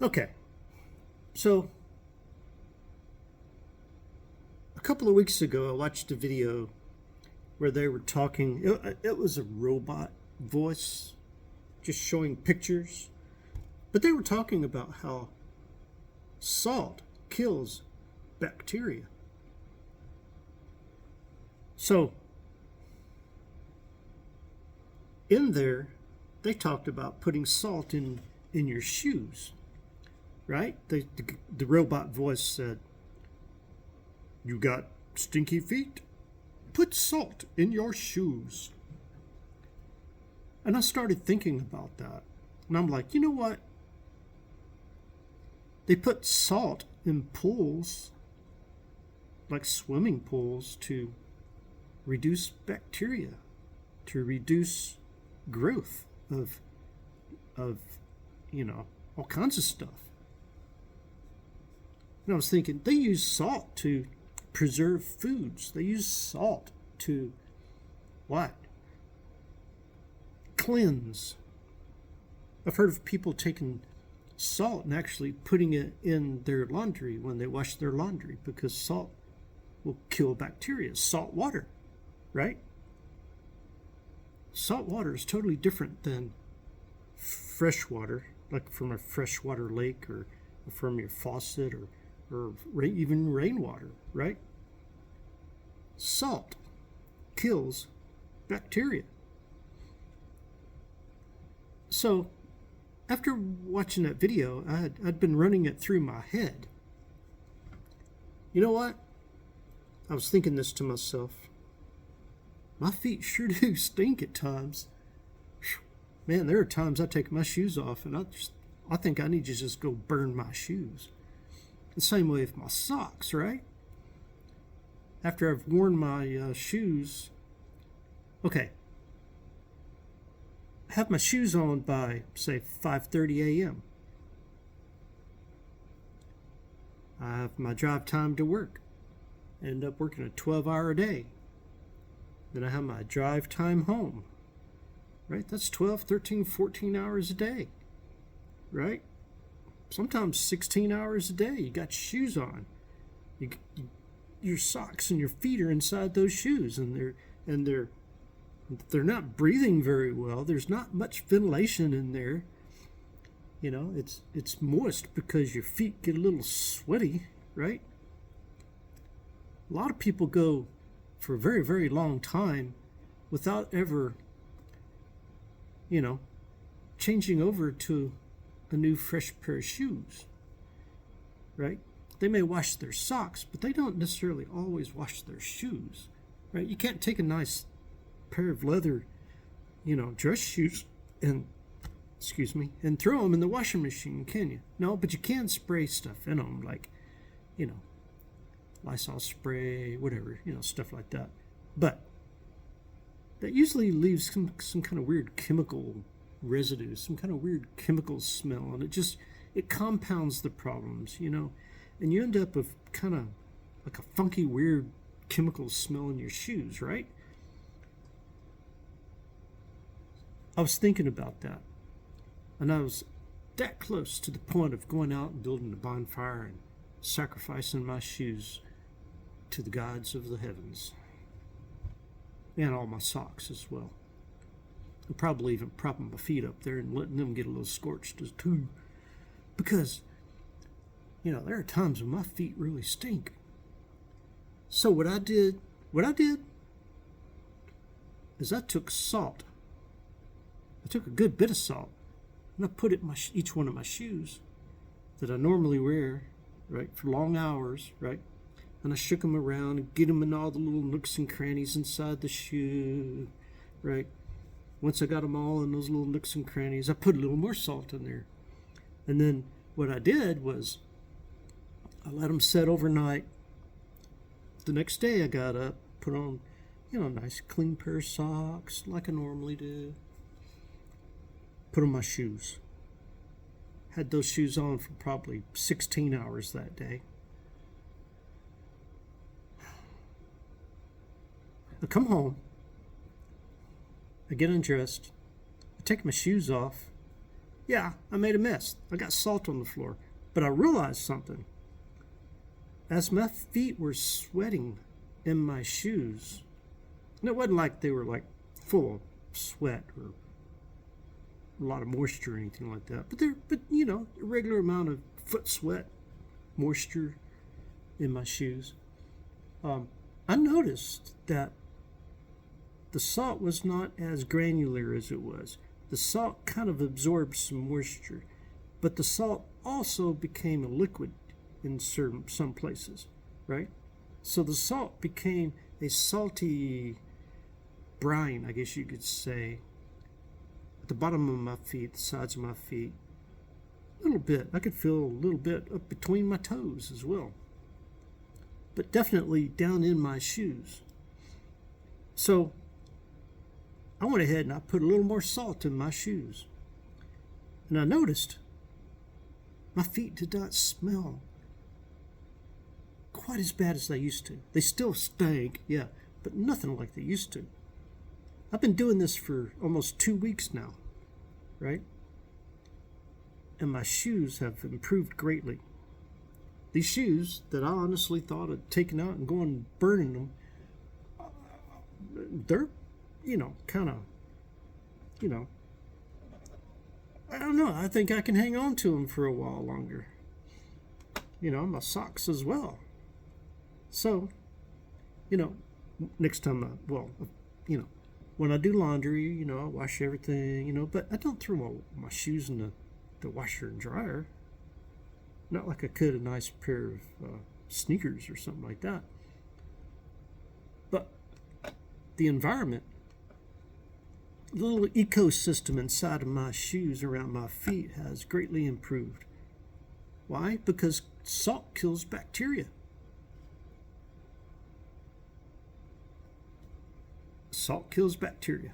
Okay, so a couple of weeks ago, I watched a video where they were talking. It was a robot voice just showing pictures, but they were talking about how salt kills bacteria. So, in there, they talked about putting salt in your shoes, right? The robot voice said, "You got stinky feet? Put salt in your shoes." And I started thinking about that. And I'm like, you know what? They put salt in pools, like swimming pools, to reduce bacteria, to reduce growth of all kinds of stuff. And I was thinking they use salt to preserve foods. They use salt to what? Cleanse. I've heard of people taking salt and actually putting it in their laundry when they wash their laundry because salt will kill bacteria. Salt water, right? Salt water is totally different than fresh water, like from a freshwater lake or from your faucet or even rainwater, right? Salt kills bacteria. So, after watching that video, I'd been running it through my head. You know what? I was thinking this to myself. My feet sure do stink at times. Man, there are times I take my shoes off and I think I need to just go burn my shoes. The same way with my socks, right? After I've worn my shoes, okay, I have my shoes on by say 5:30 a.m. I have my drive time to work. I end up working a 12-hour day. Then I have my drive time home. Right? That's 12, 13, 14 hours a day. Right? Sometimes 16 hours a day. You got shoes on. Your socks and your feet are inside those shoes, and they're not breathing very well. There's not much ventilation in there. You know, it's moist because your feet get a little sweaty, right? A lot of people go for a very, very long time without ever, changing over to a new fresh pair of shoes, right? They may wash their socks, but they don't necessarily always wash their shoes, right? You can't take a nice pair of leather, dress shoes and, and throw them in the washing machine, can you? No, but you can spray stuff in them, like, Lysol spray, whatever, stuff like that. But that usually leaves some kind of weird chemical residue, some kind of weird chemical smell, and it compounds the problems, and you end up with kind of like a funky, weird chemical smell in your shoes, right? I was thinking about that, and I was that close to the point of going out and building a bonfire and sacrificing my shoes to the gods of the heavens, and all my socks as well. And probably even propping my feet up there and letting them get a little scorched too, because there are times when my feet really stink. So what I did is I took salt. I took a good bit of salt and I put it in each one of my shoes that I normally wear, right, for long hours, right? And I shook them around and get them in all the little nooks and crannies inside the shoe, right? Once I got them all in those little nooks and crannies, I put a little more salt in there. And then what I did was I let them set overnight. The next day I got up, put on, a nice clean pair of socks like I normally do. Put on my shoes. Had those shoes on for probably 16 hours that day. I come home. I get undressed. I take my shoes off. Yeah, I made a mess. I got salt on the floor. But I realized something. As my feet were sweating in my shoes, and it wasn't like they were like full of sweat or a lot of moisture or anything like that, but a regular amount of foot sweat, moisture in my shoes. I noticed that the salt was not as granular as it was. The salt kind of absorbed some moisture, but the salt also became a liquid in some places, right? So the salt became a salty brine, I guess you could say, at the bottom of my feet, the sides of my feet. A little bit. I could feel a little bit up between my toes as well. But definitely down in my shoes. So I went ahead and I put a little more salt in my shoes. And I noticed my feet did not smell quite as bad as they used to. They still stank, yeah, but nothing like they used to. I've been doing this for almost 2 weeks now, right? And my shoes have improved greatly. These shoes that I honestly thought of taking out and going and burning them, they're, kind of, I don't know. I think I can hang on to them for a while longer. My socks as well. So, next time when I do laundry, I wash everything, but I don't throw my shoes in the washer and dryer. Not like I could a nice pair of sneakers or something like that. But the environment, the little ecosystem inside of my shoes around my feet has greatly improved. Why? Because salt kills bacteria. Salt kills bacteria.